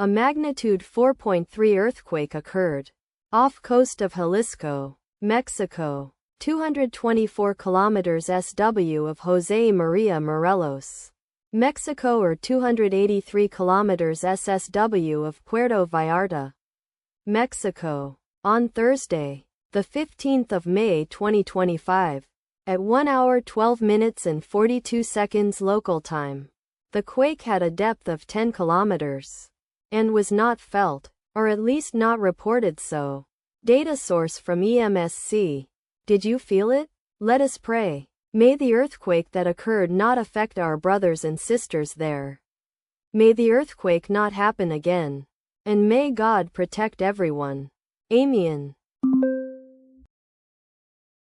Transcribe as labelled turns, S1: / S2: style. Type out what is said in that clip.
S1: A magnitude 4.3 earthquake occurred off coast of Jalisco, Mexico, 224 kilometers SW of Jose Maria Morelos, Mexico, or 283 kilometers SSW of Puerto Vallarta, Mexico, on Thursday, the 15th of May 2025, at 1 hour 12 minutes and 42 seconds local time. The quake had a depth of 10 kilometers and was not felt, or at least not reported so. Data source from EMSC. Did you feel it? Let us pray. May the earthquake that occurred not affect our brothers and sisters there. May the earthquake not happen again. And may God protect everyone. Amen.